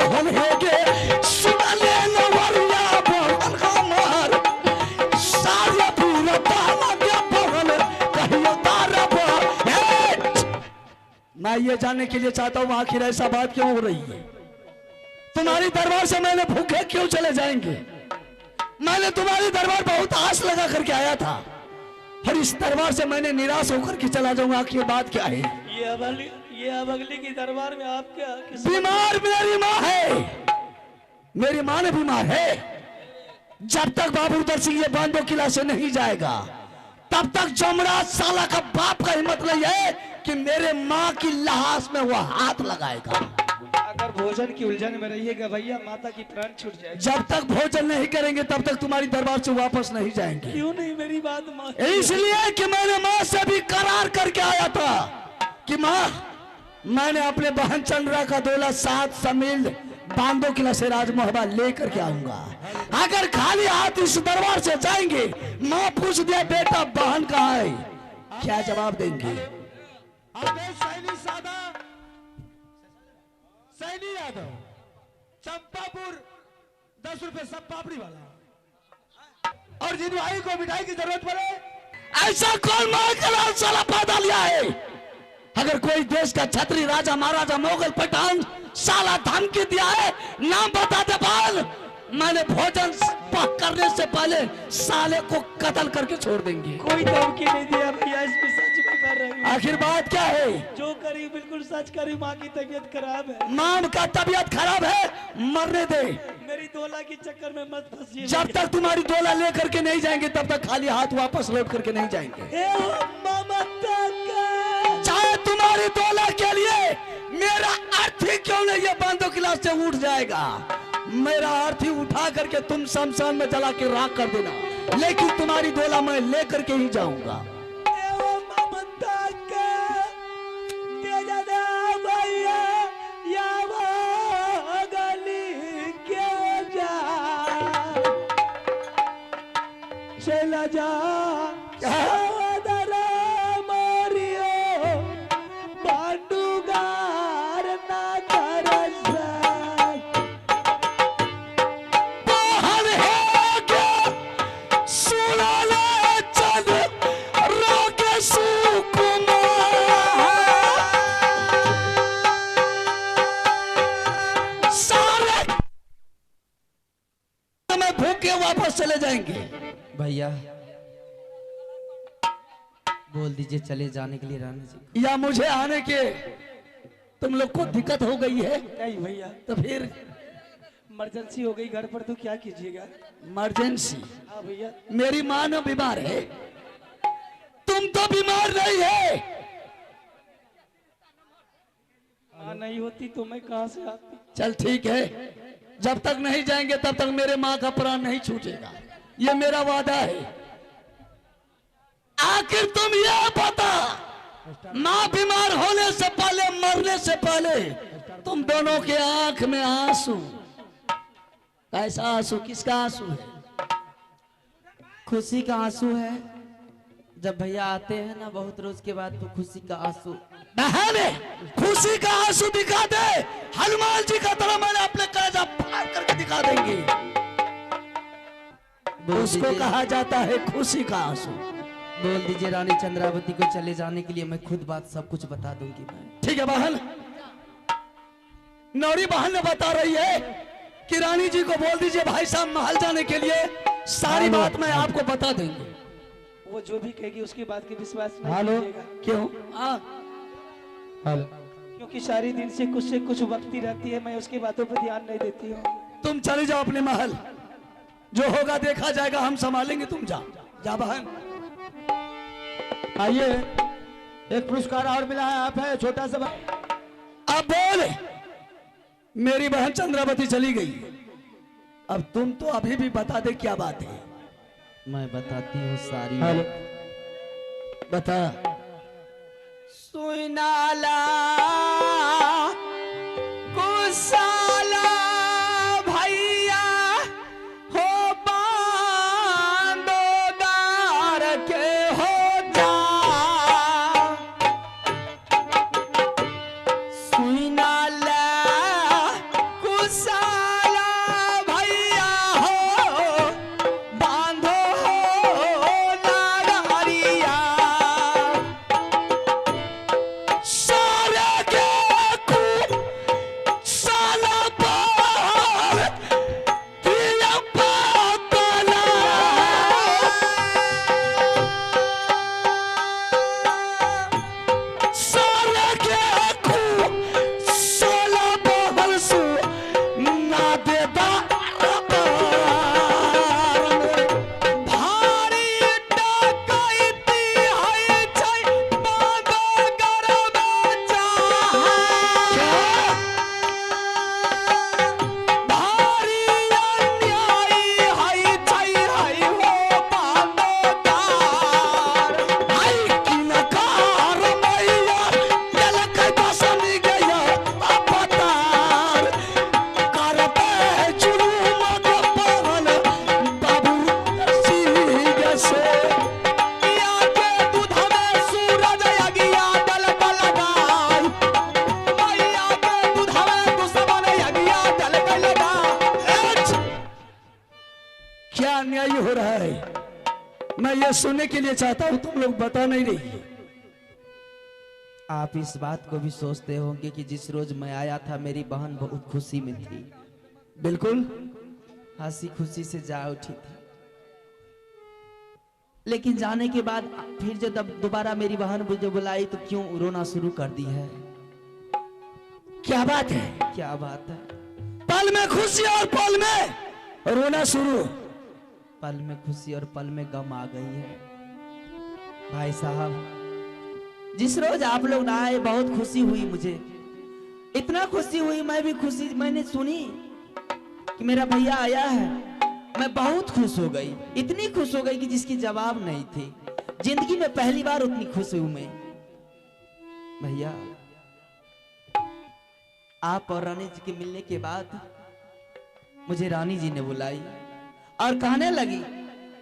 बहन है गे सुन ले नवरिया बहन हमार सारे पूरा ताला के बहन कहियो तारा मैं ये जानने के लिए चाहता हूँ आखिर ऐसा बात क्यों हो रही है? तुम्हारी दरबार से मैंने भूखे क्यों चले जाएंगे? मैंने तुम्हारी दरबार बहुत आस लगा करके आया था और इस दरबार से मैंने निराश होकर के चला जाऊंगा। आखिर बात क्या है? ये अबगली की दरबार में आप क्या बीमार मेरी माँ है, मेरी माँ ने बीमार है। जब तक बाबूदर सिंह ये बांधो किला से नहीं जाएगा तब तक जमराज साला का बाप का हिम्मत नहीं है कि मेरे माँ की लाश में वो हाथ लगाएगा। अगर भोजन की उलझन में रहिएगा भैया माता की प्राण छूट जाएगी। जब तक भोजन नहीं करेंगे तब तक तुम्हारी दरबार से वापस नहीं जाएंगे। क्यों नहीं? मेरी बात माँ इसलिए कि मैंने माँ से भी करार करके आया था कि माँ मैंने अपने बहन चंद्रा का दोला 7 समील बांधो किला से राजमहबा लेकर के आऊंगा। अगर खाली हाथ इस दरबार से जाएंगे माँ पूछ दिया बेटा बहन कहाँ है, क्या जवाब देंगे? सैनी सादा सैनी यादव चंपापुर 10 रुपए सब पापड़ी वाला और जिन भाई को मिठाई की जरूरत पड़े ऐसा कौन माँ का लाल साला पैदा लिया है? अगर कोई देश का छत्री राजा महाराजा मुगल पठान साला धमकी दिया है नाम बता दे बाल, मैंने भोजन करने से पहले साले को कत्ल करके छोड़ देंगे। कोई धमकी नहीं दिया भैया, इसमें सच में कर रही हूँ। आखिर बात क्या है? जो करी बिल्कुल सच करी। माँ की तबीयत खराब है। माँ का तबीयत खराब है, मरने दे। मेरी दोला के चक्कर में मत फंसिए। जब तक तुम्हारी दोला लेकर के नहीं जाएंगे तब तक खाली हाथ वापस लौट करके नहीं जाएंगे। चाहे तुम्हारी दोला के लिए मेरा अर्थी क्यों नहीं, ये बांधो किला से उठ जाएगा। मेरा अर्थी उठा करके तुम शमशान में जला के राख कर देना, लेकिन तुम्हारी दोला मैं लेकर के ही जाऊंगा। चला जा वापस चले जाएंगे। भैया बोल दीजिए चले जाने के लिए राणा जी, या मुझे आने के तुम लोग को दिक्कत हो गई है? नहीं भैया, तो फिर इमरजेंसी हो गई घर पर, तो क्या कीजिएगा? इमरजेंसी? हाँ भैया। मेरी माँ न बीमार है, तुम तो बीमार नहीं है। माँ नहीं होती तो मैं कहां से आती? चल ठीक है, जब तक नहीं जाएंगे तब तक मेरे माँ का प्राण नहीं छूटेगा, ये मेरा वादा है। आखिर तुम ये बता, माँ बीमार होने से पहले, मरने से पहले तुम दोनों के आंख में आंसू, कैसा आंसू, किसका आंसू है? खुशी का आंसू है। जब भैया आते हैं ना बहुत रोज के बाद, तो खुशी का आंसू। बहन खुशी का आंसू दिखा दे, हनुमान जी का तरह मैंने अपने कलेजा फाड़ करके दिखा देंगे। उसको कहा जाता है खुशी का आंसू। बोल दीजिए रानी चंद्रावती को चले जाने के लिए, मैं खुद बात सब कुछ बता दूंगी मैं। ठीक है बहन, नौरी बहन ने बता रही है कि रानी जी को बोल दीजिए भाई साहब महल जाने के लिए सारी बात मैं आपको बता देंगे। वो जो भी कहेगी उसकी बात की विश्वास नहीं कीजिएगा। क्यों? क्योंकि सारी दिन से कुछ वक्ती रहती है, मैं उसकी बातों पर ध्यान नहीं देती हूँ। तुम चले जाओ अपने महल, जो होगा देखा जाएगा, हम संभालेंगे, तुम जाओ। जा बहन। आइए, एक पुरस्कार और मिला है, आप है छोटा सा। अब बोल, मेरी बहन चंद्रावती चली गई, अब तुम तो अभी भी बता दे क्या बात है। मैं बताती हूँ सारी। बता। सुनाला कुसाला भैया हो बांदोदार के हो जा, सुनाला कुस क्या अन्याय हो रहा है, मैं ये सुनने के लिए चाहता हूं, तुम लोग बता नहीं रही। आप इस बात को भी सोचते होंगे कि जिस रोज मैं आया था मेरी बहन बहुत खुशी में थी, बिल्कुल हंसी खुशी से जा उठी थी, लेकिन जाने के बाद फिर जो तब दोबारा मेरी बहन मुझे बुलाई तो क्यों रोना शुरू कर दी है। क्या बात है? क्या बात है? पल में खुशी और पल में रोना शुरू। पल में खुशी और पल में गम आ गई है। भाई साहब, जिस रोज आप लोग ना आए बहुत खुशी हुई मुझे, इतना खुशी हुई, मैं भी खुशी, मैंने सुनी कि मेरा भैया आया है, मैं बहुत खुश हो गई, इतनी खुश हो गई कि जिसकी जवाब नहीं थी। जिंदगी में पहली बार उतनी खुश हूं मैं। भैया, आप और रानी जी के मिलने के बाद मुझे रानी जी ने बुलाई और कहने लगी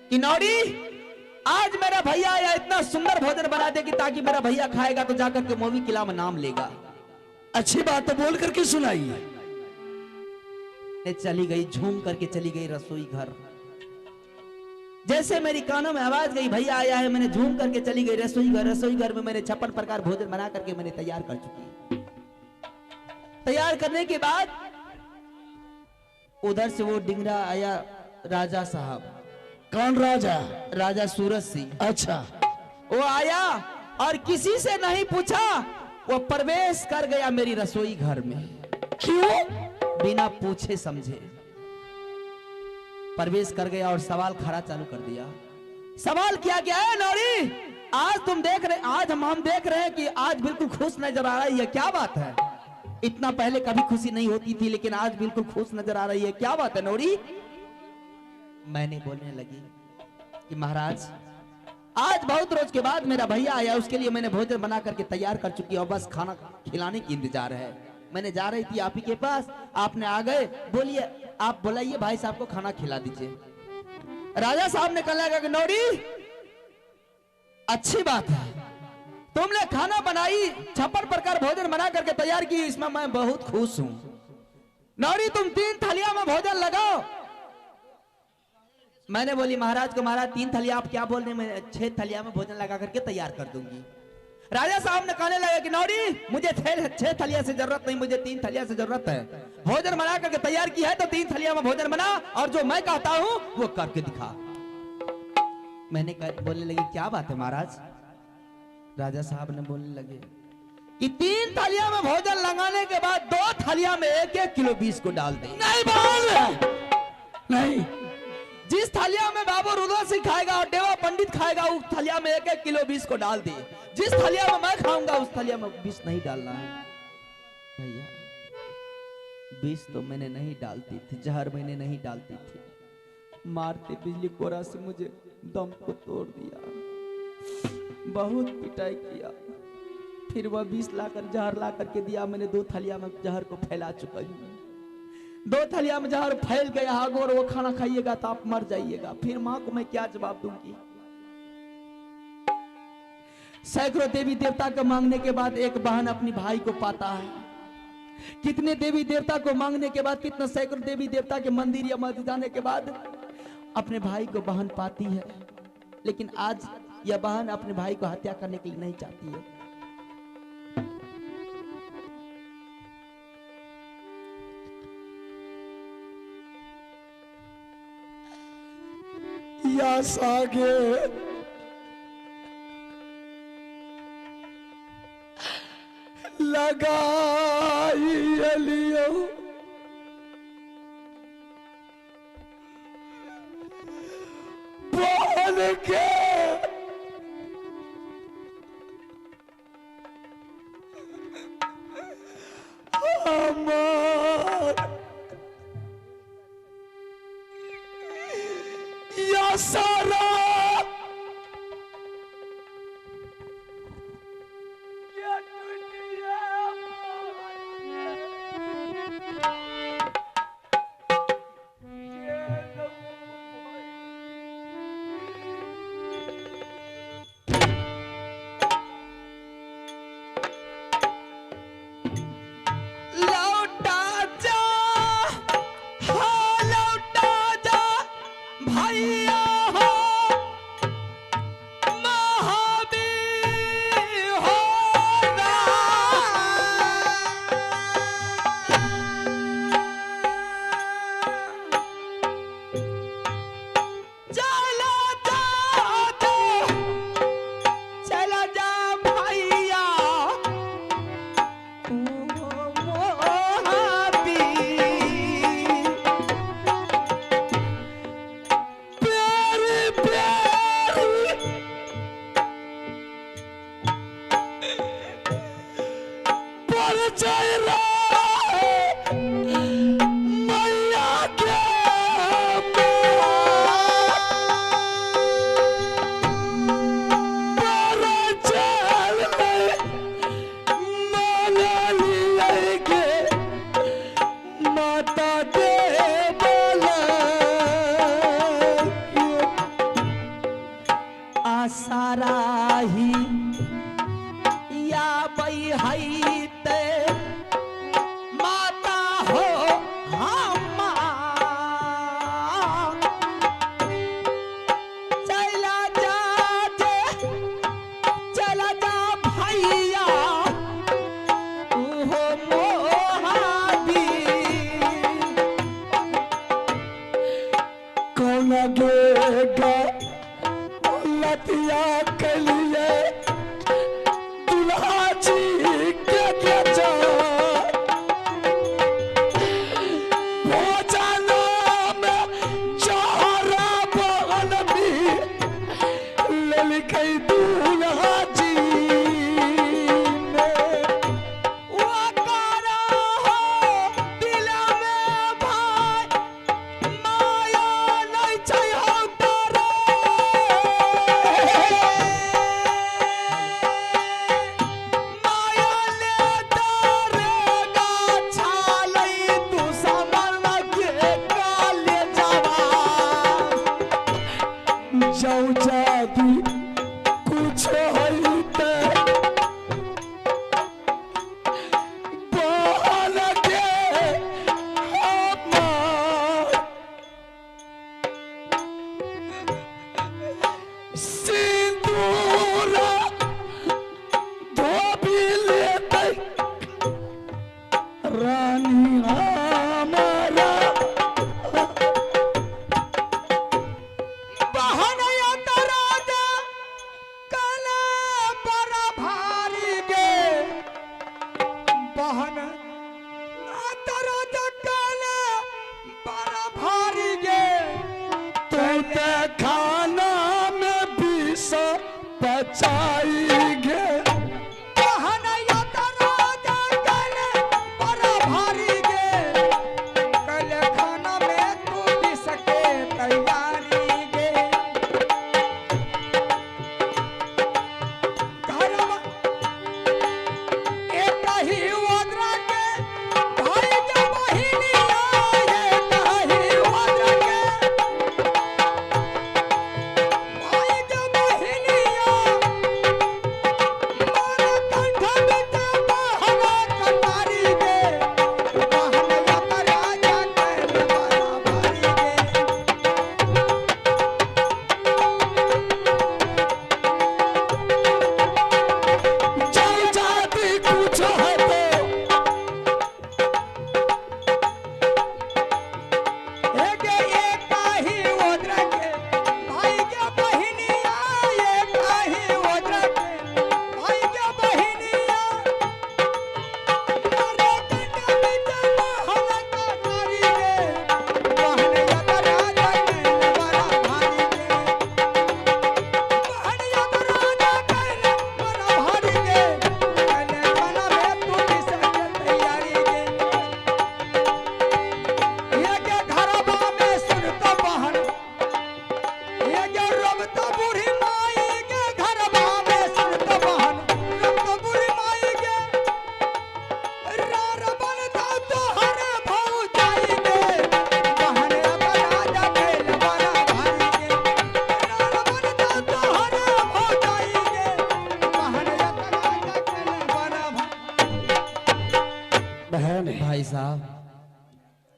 कि नौरी, आज मेरा भैया आया, इतना सुंदर भोजन बना दे कि ताकि मेरा भैया खाएगा तो जाकर के मोवी किला में नाम लेगा। अच्छी बात तो बोल करके सुनाई। चली गई, झूम करके चली गई रसोई घर। जैसे मेरी कानों में आवाज गई भैया आया है, मैंने झूम करके चली गई रसोई घर। रसोई घर में मैंने 56 प्रकार भोजन बना करके मैंने तैयार कर चुकी। तैयार करने के बाद उधर से वो डिंगरा आया, राजा साहब। कौन राजा? राजा सूरज सिंह। अच्छा। वो आया और किसी से नहीं पूछा, वो प्रवेश कर गया मेरी रसोई घर में। क्यों? बिना पूछे समझे प्रवेश कर गया और सवाल खड़ा चालू कर दिया। सवाल किया गया है, नौरी, आज तुम देख रहे, आज हम देख रहे हैं कि आज बिल्कुल खुश नजर आ रही है, क्या बात है? इतना पहले कभी खुशी नहीं होती थी, लेकिन आज बिल्कुल खुश नजर आ रही है, क्या बात है नौरी? मैंने बोलने लगी कि महाराज, आज बहुत रोज के बाद मेरा भैया आया, उसके लिए मैंने भोजन बना करके तैयार कर चुकी और बस खाना खिलाने की इंतजार है। मैंने जा रही थी आप ही के पास, आपने आ गए, बोलिए, आप बुलाइए भाई साहब को खाना खिला दीजिए। राजा साहब ने कहा कि नौरी, अच्छी बात है, तुमने खाना बनाई, 56 प्रकार भोजन बना करके तैयार की, इसमें मैं बहुत खुश हूं। नौरी, तुम 3 थालियां में भोजन लगाओ। मैंने बोली महाराज को, महाराज 3 थालियां आप क्या बोल रहे, मैं 6 थालियां में भोजन लगा करके तैयार कर दूंगी। राजा साहब ने कहने लगा कि नौरी, मुझे 6 थालियां से जरूरत नहीं, मुझे 3 थालियां से जरूरत है। भोजन बना करके तैयार की है तो 3 थालियां में भोजन बना और जो मैं कहता हूं वो करके दिखा। मैंने बोलने लगी क्या बात है महाराज? राजा साहब ने बोलने लगे कि 3 थालियां में भोजन लगाने के बाद 2 थालियां में 1-1 किलो बीज को डाल दे। नहीं बोल, नहीं, जिस थालिया में बाबू रुद्र सिंह खाएगा और देवा पंडित खाएगा, उस थालिया में 1-1 किलो बीज को डाल दे। जिस थालिया में मैं खाऊंगा उस थालिया में बीज नहीं डालना है। भैया, बीज तो मैंने नहीं डालती थी, जहर मैंने नहीं डालती थी, मारते बिजली कोरा से मुझे दम को तोड़ दिया, बहुत पिटाई किया, फिर वह बीज लाकर जहर ला करके दिया। मैंने 2 थालिया में जहर को फैला चुका हूं। 2 थालियां में जहर फैल गया, अगर वो खाना खाइएगा तो आप मर जाइएगा। फिर मां को मैं क्या जवाब दूंगी? सैकड़ों देवी देवता को मांगने के बाद एक बहन अपनी भाई को पाता है। कितने देवी देवता को मांगने के बाद, कितना सैकड़ों देवी देवता के मंदिर या मस्जिद जाने के बाद अपने भाई को बहन पाती है, लेकिन आज यह बहन अपने भाई को हत्या करने के लिए नहीं चाहती है। या सागे लगाई लियो, बोल के अमर या सारा भाई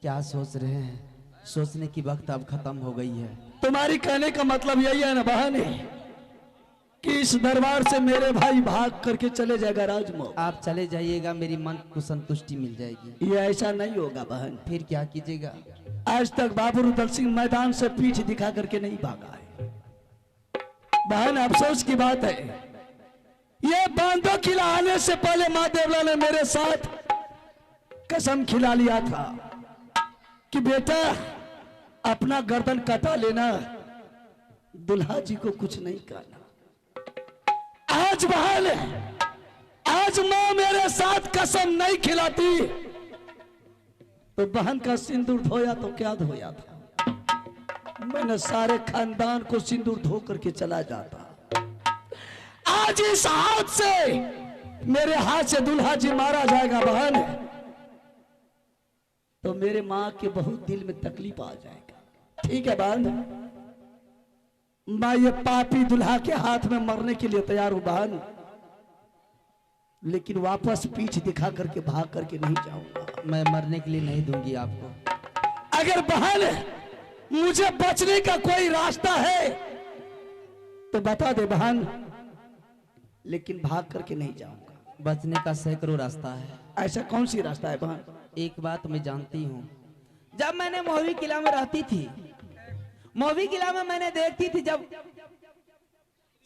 क्या सोच रहे हैं? सोचने की वक्त अब खत्म हो गई है। तुम्हारी कहने का मतलब यही है ना बहन कि इस दरबार से मेरे भाई भाग करके चले जाएगा राजमोह। आप चले जाइएगा, मेरी मन को संतुष्टि मिल जाएगी। ये ऐसा नहीं होगा बहन। फिर क्या कीजिएगा? आज तक बाबू रुदल सिंह मैदान से पीठ दिखा करके नहीं भागा है बहन। अफसोस की बात है, ये बांधो किला आने से पहले माँ देवला ने मेरे साथ कसम खिला लिया था कि बेटा अपना गर्दन कटा लेना, दुल्हा जी को कुछ नहीं कहना। आज बहन, आज माँ मेरे साथ कसम नहीं खिलाती तो बहन का सिंदूर धोया तो क्या धोया था। मैंने सारे खानदान को सिंदूर धो करके चला जाता। आज इस हाथ से, मेरे हाथ से दुल्हा जी मारा जाएगा बहन, तो मेरे माँ के बहुत दिल में तकलीफ आ जाएगा। ठीक है बहन, मैं ये पापी दुल्हा के हाथ में मरने के लिए तैयार हूं बहन, लेकिन वापस पीठ दिखा करके भाग करके नहीं जाऊंगा। मैं मरने के लिए नहीं दूंगी आपको। अगर बहन मुझे बचने का कोई रास्ता है तो बता दे बहन, लेकिन भाग करके नहीं जाऊंगा। बचने का सैकड़ों रास्ता है। ऐसा कौन सी रास्ता है बहन? एक बात मैं जानती हूँ, जब मैंने मोहवी किला में रहती थी, मोहवी किला में मैंने देखती थी जब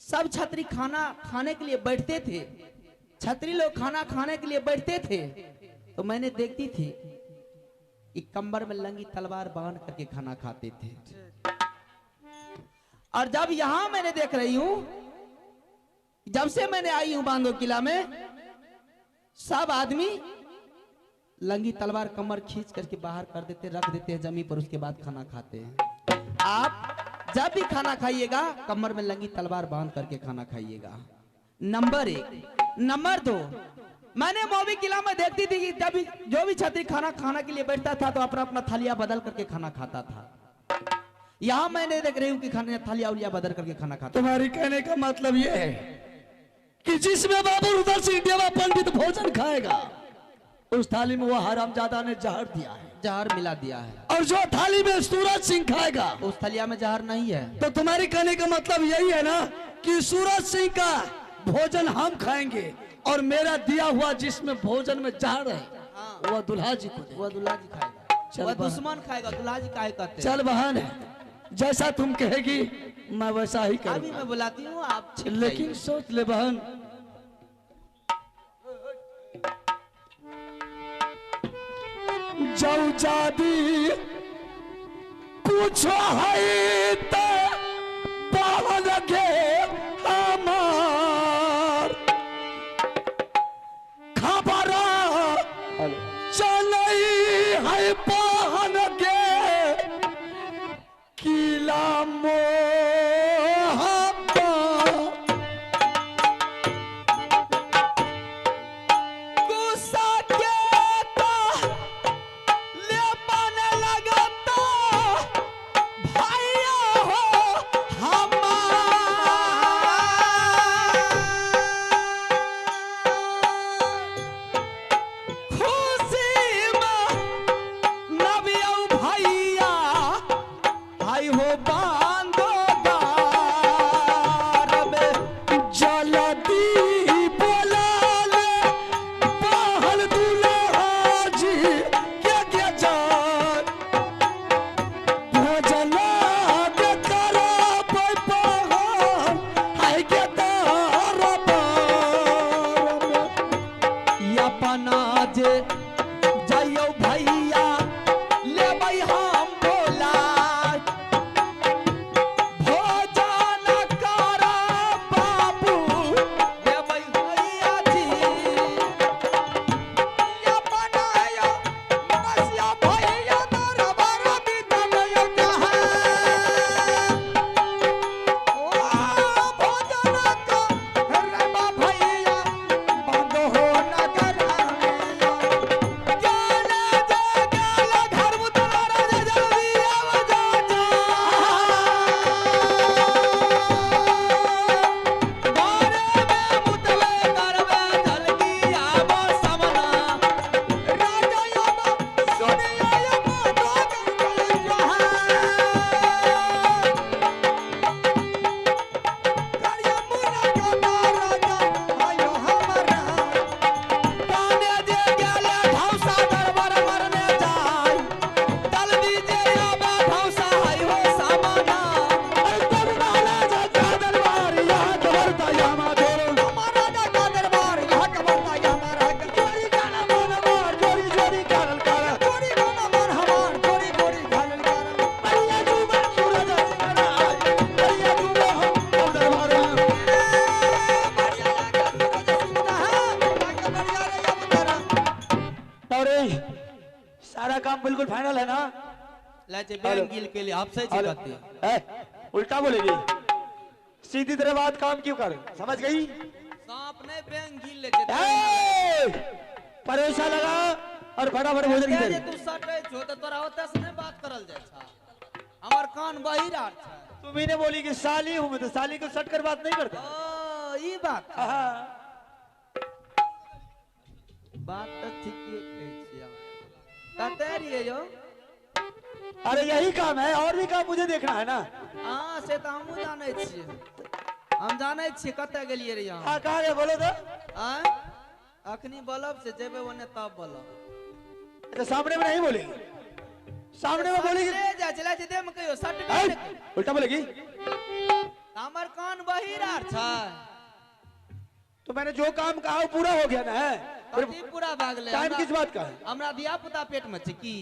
सब छत्री खाना खाने के लिए बैठते थे, छत्री लोग खाना खाने के लिए बैठते थे, तो मैंने देखती थी कि कमर में लंगी तलवार बांध करके खाना खाते थे। और जब यहां मैंने देख रही हूं, जब से मैंने आई हूं बांधो किला में, सब आदमी लंगी तलवार कमर खींच करके बाहर कर देते, रख देते हैं जमीन पर, उसके बाद खाना खाते हैं। आप जब भी खाना खाइएगा कमर में लंगी तलवार बांध करके खाना खाइएगा। नंबर 1। नंबर 2, मैंने मोहवी किला में देखती थी कि जब जो भी छत्री खाना खाने के लिए बैठता था तो अपना अपना थालिया बदल करके खाना खाता था। यहां मैंने देख रही हूं कि खाने थालिया उलिया बदल करके खाना खाता। तुम्हारी कहने का मतलब यह है कि जिसमें बाबू रुदल सिंह देवा पंडित भोजन खाएगा उस थाली में वो हरामजादा ने जहर दिया है, जहर मिला दिया है। और जो थाली में सूरज सिंह खाएगा उस थालिया में जहर नहीं है। तो तुम्हारी कहने का मतलब यही है ना कि सूरज सिंह का भोजन हम खाएंगे और मेरा दिया हुआ जिसमें भोजन में जहर है वह दुल्हा जी को, वो दुल्हा जी खाएगा, वो बहन। दुश्मन खाएगा, दुल्हा जी काहे कहते हैं? चल बहन, जैसा तुम कहेगी मैं वैसा ही अभी करूंगा। मैं बुलाती हूँ, आप छिप लेकिन जाइए। सोच ले बहन, जाऊ जादी कुछ है तो पावन के हमार खबर चलई है पावन के किला गुस्सा के तो ले पाने लगा तो भैया हो बिल्कुल फाइनल है ना? लाचे बैंगिल के लिए आपसे चिकाते उल्टा बोलेगी, सीधी तरह बात काम क्यों कर, समझ गई? सांप ने बैंगिल ले जे परेशा लगा और फटाफट भोजन की जे तू सटे छो त तोरा होते से नहीं बात करल जाय छा, हमर कान बहिरा छा। तुम्ही ने बोली कि साली हूं मैं, तो साली को सट कर बात नहीं करता। ओ ई बात हाँ। बात तो ठीक है कहै छिया, कते रिए यो? अरे यही काम है, और भी काम मुझे देखना है ना। हां से त हमहु जानै छियै, हम जानै छियै कते गेलियै रे यहाँ। हाँ कहाँ गए बोलो तो? आय अखनी बलब से जेबे ओने तब बलब। अच्छा सामने में नहीं बोलेगी, सामने में बोलेगी। ले जा चला जे दे में कहियो सट ऐ, दे। उल्टा बोलेगी। हमर कान बहिरा छै। तो मैंने जो काम कहा वो पूरा हो गया ना है, फिर कथी पूरा भाग ले? टाइम किस बात का है? हमरा दिया पुता पेट में छै की?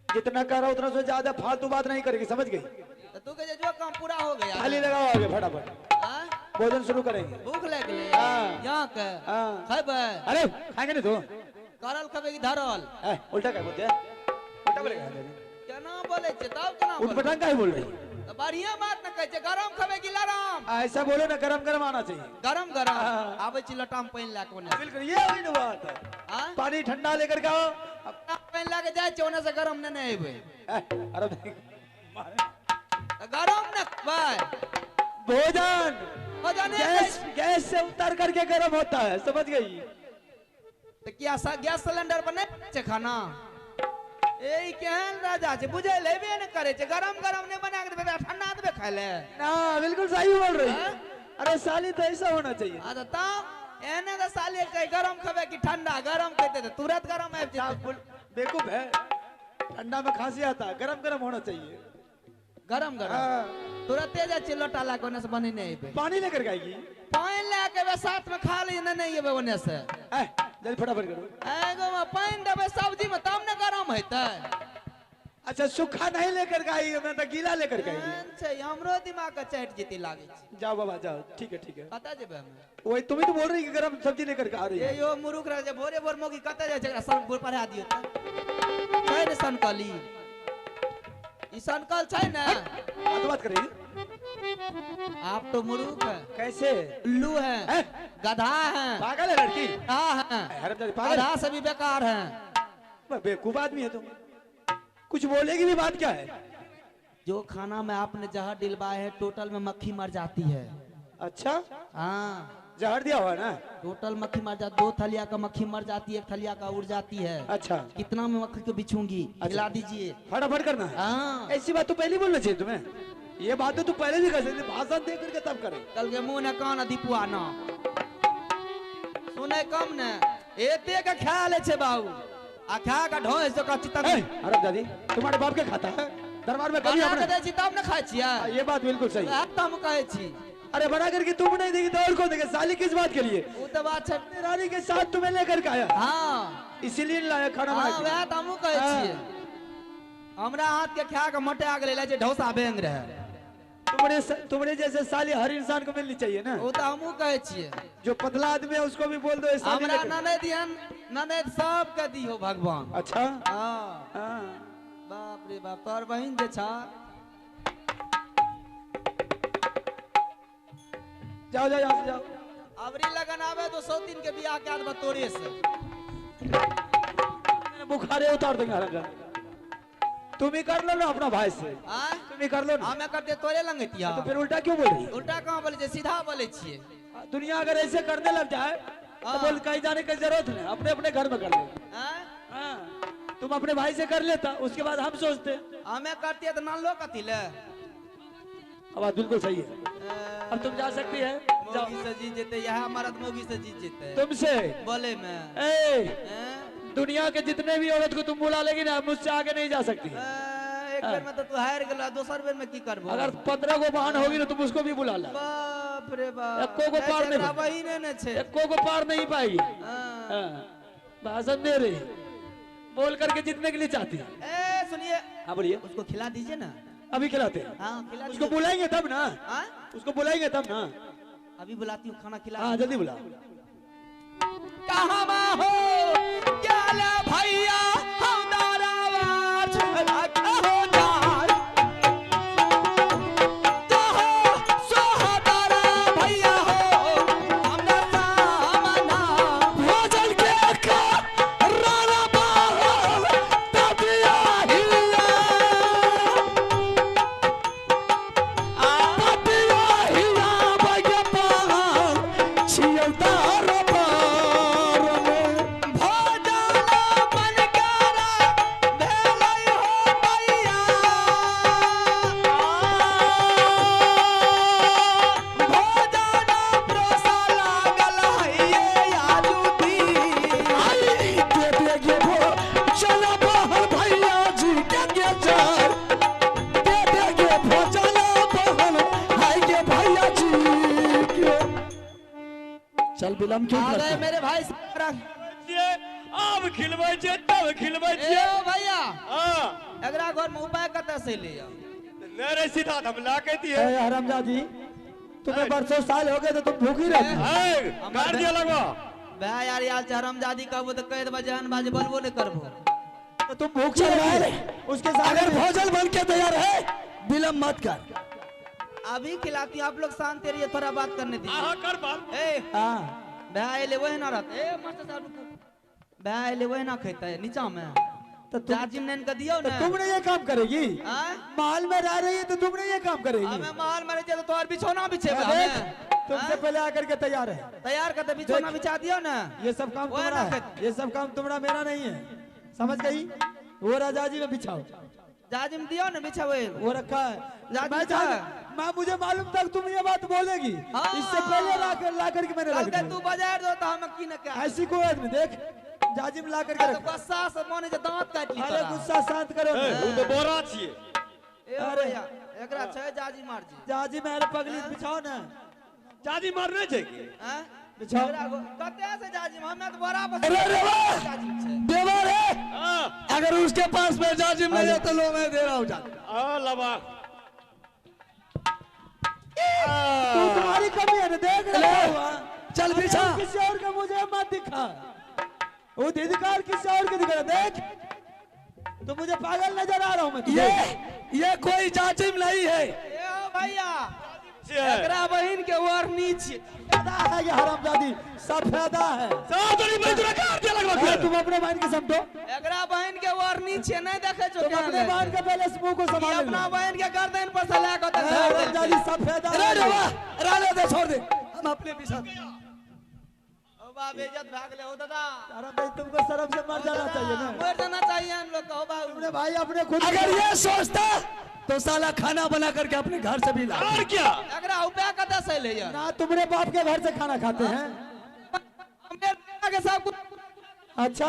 जितना कह रहा उतना से ज्यादा फालतू बात नहीं करेगी, समझ गई? तो तू कहे जो काम पूरा हो गया खाली लगाओ आगे फटाफट, हां भोजन शुरू करेंगे। भूख लग गेलै हाँ। यहाँ के हाँ। खैबे? अरे खाएंगे नहीं तो? करल खबे की धरल? उल्टा क्या बोलते हैं? उल्टा बोलेगा? केना बोले छै तब केना बोले? उठपटांग काहे बोल रही? तो बढ़िया बात न कहै छै, गरम खबे की लरम? ऐसा बोलो ना, गरम गरम आना चाहिए। गरम गरम हाँ। आबै छी लटाम पानी ला के ओने। बिल्कुल ये वही ना बात है। हां पानी ठंडा लेकर के आओ। पानी ला के जाय छै ओने से गरम ने अइबै। अरे तो गरम न भाई भोजन हो जाने गैस से उतर करके गर्म होता है, समझ गई? तो क्या गैस सिलेंडर पर नहीं छै खाना? ए केहन राजा छै, बुझे लेबे न करे छै, गरम गरम ने बना के देबे, ठंडा देबे खाय ले ना बिल्कुल सही बोल रही है। हाँ? अरे साली तो ऐसा होना चाहिए। आ तो तब एने तो साले कहे गरम खबे कि ठंडा, गरम कहते तो तुरंत गरम आबि जेतै। बेवकूफ है, ठंडा में खांसी आता है, गरम गरम होना चाहिए। गरम गरम हाँ। तुरंत जा छै लोटा ला के ओने से बने नहीं अइबै। पानी लेकर गाएगी। पानी ला के बे साथ में खा ली नहीं अइबै ओने से। जल्दी फटाफट करो। एगो में पानी देबे सब्जी में तब न गरम हेतै। अच्छा सूखा नहीं लेकर गाएगी, मैं तो गीला लेकर गाएगी। छै हमरो दिमाग के चाट जेती लागे छै। जाओ बाबा जाओ, ठीक है ठीक है। कतऽ जेबै हमे? वही तुम्ही तो बोल रही कि गरम सब्जी लेकर के आ रही ये है। यो मुरुख रह जे भोरे भोर मोगी कतऽ जाइ छै, एकरा सन बोल पढ़ा दियौ त। छै रे सनकली, ई सनकल छै ने? बात बात कर रही है? आप तो मुरुख है, कैसे? उल्लू है, हैं? गधा है, पागल है लड़की? हाँ है, हरमजादी पागल है? गधा से भी बेकार है। बेवकूफ आदमी है तुम, कुछ बोलेगी भी बात क्या है? जो खाना में आपने जहर दिलवाए है टोटल में मक्खी मर जाती है। अच्छा हाँ जहर दिया हुआ ना? टोटल मक्खी मर जाती, 2 थलिया का मक्खी मर जाती है, 1 थलिया का उड़ जाती है। अच्छा कितना में मक्खी को बिछूंगी? खिला दीजिए। फटाफट करना है। हाँ ऐसी बात तो पहले बोलना चाहिए तुम्हें, ये बात तो तू पहले भी कर सकती, भाषण दे करके तब करे। कल के मुंह ने कान दीपुआ ना सुने कम ने एते का ख्याल है बाबू, आ खा का ढोए से का चितन अरे दादी तुम्हारे बाप के खाता है दरबार में कभी बना आपने? के दै छी तब न खाइ छियै। ये बात बिल्कुल सही है। अब तो हम कहै छी। अरे बना करके तुम नहीं देगी तो और कौन देगा? साली किस बात के लिए? वो तो बात छै। रानी के साथ तुम्हें लेकर के आया, हाँ इसीलिए लाया खाना बना हाँ के। वह तो हम कहै छियै। हमरा हाथ के खा के मोटे आ गेलै जे ढौसा बेंग रहे। तुम्हारे जैसे साली हर इंसान को मिलनी चाहिए ना। वो तो हम कहै छियै। जो पतला आदमी है उसको भी बोल दो ये साली हमरा लेकर। ननद दिहन ननद सब के दियो भगवान। अच्छा हाँ हाँ। बाप रे बाप, तोर बहिन जे छ जाओ जाओ यहाँ से जाओ। अबरी लगन आवे तो 100 दिन के बियाह के बाद तोरे से बुखारे उतार देंगे हरम। तुम ही कर लो ना अपना भाई से, आय तुम ही कर लो ना। हमें करते तोरे लंगटिया। तो फिर उल्टा क्यों बोल रही? उल्टा कहाँ बोले छे, सीधा बोले छिए। दुनिया अगर ऐसे करने लग जाए तो हाँ। बोल कहीं जाने की जरूरत नहीं, अपने अपने घर में कर ले। आय हाँ। तुम अपने भाई से कर लेता, उसके बाद हम सोचते। हमें करते तो ना लो कथी ले। बात बिल्कुल सही है। अब तुम जा सकती है, जाओ। मोगी से जीत जेते, यह मर्द मोगी से जीत जेते तुमसे बोले में। दुनिया के जितने भी औरत को तुम बुला लेगी ना, मुझसे आगे नहीं जा सकती। एक बेर में तो तू हार गेला, दोसर बेर में की करबो? अगर 15 को बहन होगी ना तुम उसको भी बुला ला, बाप रे बाप, एको को पार नहीं एकरा बहिने ने छे। एको को पार नहीं पाएगी। हाँ। भाषण दे रही, बोल करके जीतने के लिए चाहती है। ए सुनिए, हाँ बोलिए। उसको खिला दीजिए ना। अभी खिलाते हैं। हाँ खिला उसको दीजिए। बुलाएंगे तब ना, हाँ? उसको बुलाएंगे तब ना। अभी बुलाती हूँ, खाना खिला। हाँ जल्दी बुला। कहाँ हो क्या ले भाई फिल्म क्यों आ गए करते हो? मेरे भाई अब खिलबै छे तब खिलबै ए छे। भैया हां एकरा घर में उपाय कतऽ से ले आओ? नरे सीधा हम ला के दिए। ए हरामजादी, तुम्हें बरसों साल हो गए तो तुम भूखी रहती हो। ए कर दिया लगवा। बे यार यार हरामजादी कहबो तो कह देबो जहन बाजे बोलबो नहीं करबो। तो तुम भूखी रहे, उसके साथ अगर भोजन बन के तैयार है विलम्ब मत कर। अभी खिलाती हूं, आप लोग शांत रहिए, थोड़ा बात करने दीजिए। हां कर बात। ए हाँ भाई ले वही ना रहते। ए मास्टर साहब रुको, भाई ले वही ना खेता है नीचा में, तो जाजिम ने इनका दियो ना। तुमने ये काम करेगी? हाँ? महल में रह रही है तो तुमने ये काम करेगी? हमें महल में रहे तो और बिछौना बिछेगा देख, हमें। तुमसे पहले आकर के तैयार है। तैयार करते बिछौना बिछा दियो ना। ये सब काम वो तुम्हारा ना है, ये सब काम तुम्हारा, मेरा नहीं है, समझ गई? वो राजा जी में बिछाओ, जाजिम दियो ना बिछावे। वो रखा है। जाजिम मैं था। मैं मुझे मालूम था कि तुम ये बात बोलेगी, हाँ। इससे पहले ला करके मैंने रख कल के दिया। तू बाजार दो तो हम की न क्या। ऐसी कोई आदमी देख, जाजिम ला करके तो रख। गुस्सा से माने जे दांत काट ली अरे तोरा। गुस्सा शांत करो। ए उ तो बोरा छिए। ए भैया एकरा छै जाजी मार जी। जाजी मेरे पगली बिछाओ ना, चाची मारने छै की? हैं? बिछाओ। एकरा कते से जाजी हमें तो बराबर अरे रे वाह! जाजी छै। देवर है, हां अगर उसके पास में जाजिम नहीं है तो लो मैं दे रहा हूँ जाजिम। आ लबा। तू तुम्हारी कमी है ना, देख रहा हुआ। चल बिछा। किसी और का मुझे मत दिखा, वो अधिकार किसी और के दिखा। देख तो मुझे पागल नजर आ रहा हूँ मैं। ये कोई जाजिम नहीं है, ए ओ भैया छे। एकरा बहिन के वर नीचे। सफेदा है ये हरामजादी, सफेदा है। सब तोरी मजदूर काट दिया लगवा अरे के। तुम अपने बहन के समझो, एकरा बहन के वर नीचे नहीं देखे छो तुम क्या अपने बहन के पहले मुंह को ये संभाल अपना बहन के गर्दन पर से ला के हरामजादी सफेदा। अरे वाह, रहने दे, छोड़ दे, हम अपने भी साथ। ओ बा बेइज्जत भाग ले ओ दादा। अरे भाई तुमको शर्म से मर जाना चाहिए ना। मर जाना चाहिए हम लोग को। ओ बा तुमने भाई अपने खुद, अगर ये सोचता तो साला खाना बना करके अपने घर से भी ला। और क्या? एकरा उपाय कतऽ से ले यार? ना तुम्हारे बाप के घर से खाना खाते हैं? मेरे के सब कुछ अच्छा,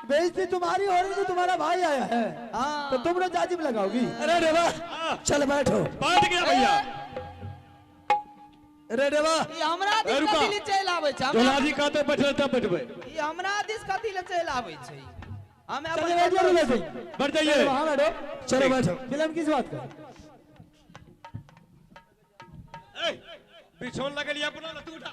बेइज्जती तुम्हारी हो रही है, तुम्हारा भाई आया है हाँ। तो तुम लोग जाजिम लगाओगी? अरे रेवा, चल बैठो। बैठ गया भैया। अरे रेवा, ई हमरा दिस रुका। कथी ले चल आबै छै? जोलाजी कहते बैठे तब बैठबै। ई हमरा दिस कथी ले चल आबै छै? हमें चलो बैठ जाओ, बैठो। बैठ जाइए। वहाँ बैठो, चलो बैठो। फिल्म किस बात का? ए बिछौन लगलिए अपना ना तू उठा।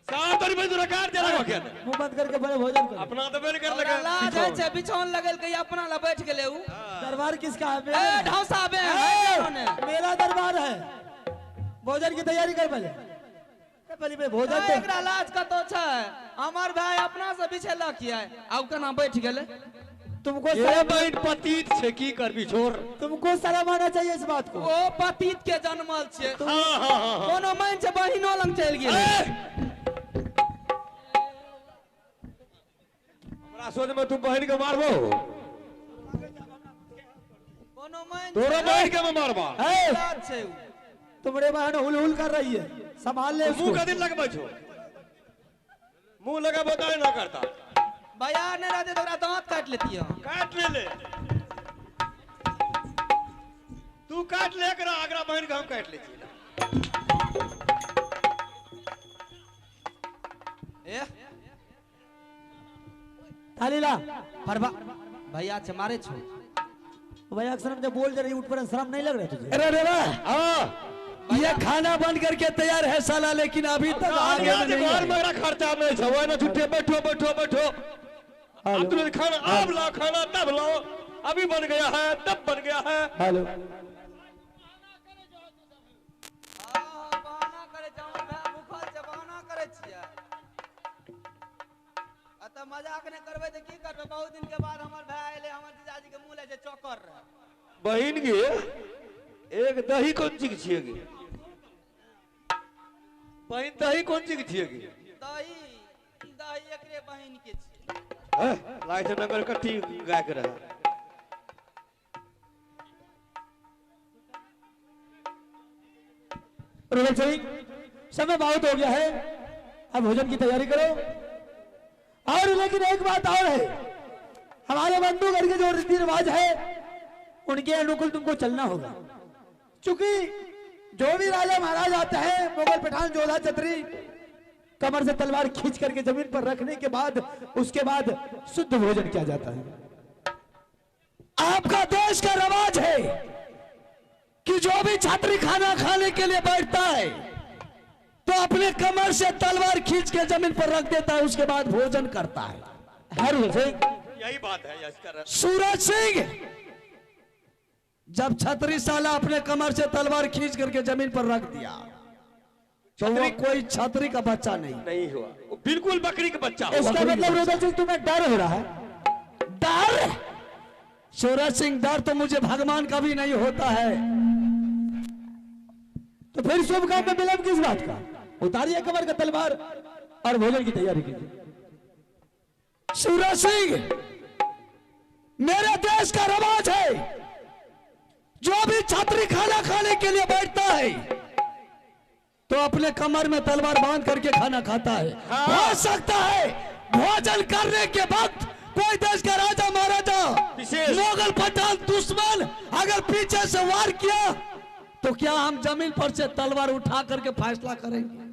सब तोरी मजदूर काट दिया लगवा के। मुंह बंद करके बड़े भोजन करो। अपना तो बेल कर ओकरा लगा। लाज है छै बिछौन लगल के अपना ला बैठ गेले उ। दरबार किसका है? ए ढौसा बे मेरा दरबार है। भोजन की तैयारी कर पहले। पहले भाई भोजन तो एकरा लाज कतो छै? हमर भाई अपना से बिछेला किया आउ केना बैठ गेले? तुमको ये शर्म, बहन पतित छे की करबी छोड़। तुमको शर्म आना चाहिए इस बात को। ओ पतित के जन्मल छै। हां हां हां। कोनो मन से बहिनो लंग चल गेले। हमरा सोच में तू बहन के मारबो। कोनो मन तोरा बहन के मैं मारबा। है, लाज छै उ। तुम्हारे बहन हुल हुल कर रही है, संभाल ले उसको। मुंह का दिन लगबै छो। मुंह लगा बताए ना करता। भैया ने रहते तो ओकरा दांत काट लेती है। काट ले। तू काट ले एकरा, अगरा बहन के हम काट ले छी। ए थाली ला। परवा भैया से मारे छो। भैया शर्म जब बोल रही उठ पर शर्म नहीं लग रहा तुझे? अरे रे वाह। हां ये खाना बन करके तैयार है साला, लेकिन अभी तक आगे में नहीं घर आया। में मेरा खर्चा में छवा ना छुट्टे। बैठो बैठो बैठो। अब तुरंत खाना अब लाओ, खाना तब लाओ। अभी बन गया है तब बन गया है। हेलो, बहाना करे जमन भाई भूखल छै, बहाना करे छियै। अत मजाक नहीं करबै त की करबै? बहुत दिन के बाद हमर भाई आइले, हमर जीजाजी के मुंह ले छै चक्कर रहे। बहन गे एक दही कौन चीज छिए गे? बहन दही कौन चीज छिए गे? दही दही एकरे बहिन के छी। लाइ से नगर कट्टी गाय के रहा। रोहन सिंह, समय बहुत हो गया है, अब भोजन की तैयारी करो। और लेकिन एक बात और है, हमारे बंधुगढ़ के जो रीति रिवाज है उनके अनुकूल तुमको चलना होगा। चूंकि जो भी राजा महाराज आते हैं, मुगल पठान जोधा छत्री, कमर से तलवार खींच करके जमीन पर रखने के बाद उसके बाद शुद्ध भोजन किया जाता है। आपका देश का रवाज है कि जो भी छात्री खाना खाने के लिए बैठता है तो अपने कमर से तलवार खींच के जमीन पर रख देता है, उसके बाद भोजन करता है। यही बात है इसका। सूरज सिंह जब छतरी साला अपने कमर से तलवार खींच करके जमीन पर रख दिया तो वो कोई छतरी का बच्चा नहीं हुआ, वो बिल्कुल बकरी का बच्चा हुआ। इसका मतलब रुद्र सिंह तुम्हें डर हो रहा है? डर? सूरज सिंह डर तो मुझे भगवान का भी नहीं होता है। तो फिर शुभ काम में विलंब किस बात का? उतारिए कमर का तलवार और भोजन की तैयारी कीजिए। सूरज सिंह, मेरे देश का रवाज है जो भी छात्री खाना खाने के लिए बैठता है तो अपने कमर में तलवार बांध करके खाना खाता है। हो सकता है भोजन करने के वक्त कोई देश का राजा महाराजा, मुगल पठान दुश्मन अगर पीछे से वार किया तो क्या हम जमीन पर से तलवार उठा करके फैसला करेंगे?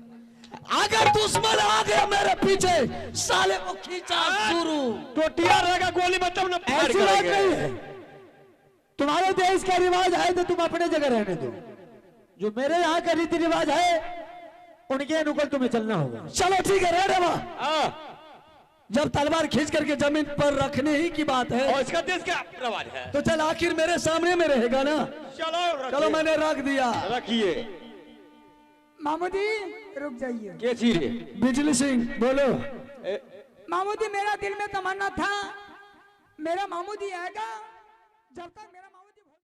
अगर दुश्मन आ गया मेरे पीछे, साले को खींचा शुरू तो टीआर रहेगा गोली मतलब ना फायर ऐसी बात नहीं करेंगे। है। तुम्हारे देश का रिवाज है तो तुम अपने जगह रहने दो। जो मेरे यहाँ का रीति रिवाज है उनके अनुकूल तुम्हें चलना होगा। चलो ठीक है, रहने वहां। जब तलवार खींच करके जमीन पर रखने ही की बात है और इसका देश क्या रवाज है तो चल आखिर मेरे सामने में रहेगा ना। चलो मैंने रख दिया। रखिए। मामूदी रुक जाइए। क्या चीज है? बिजली सिंह बोलो। मामूदी मेरा दिल में तमन्ना था मेरा मामूदी आएगा, जब तक मेरा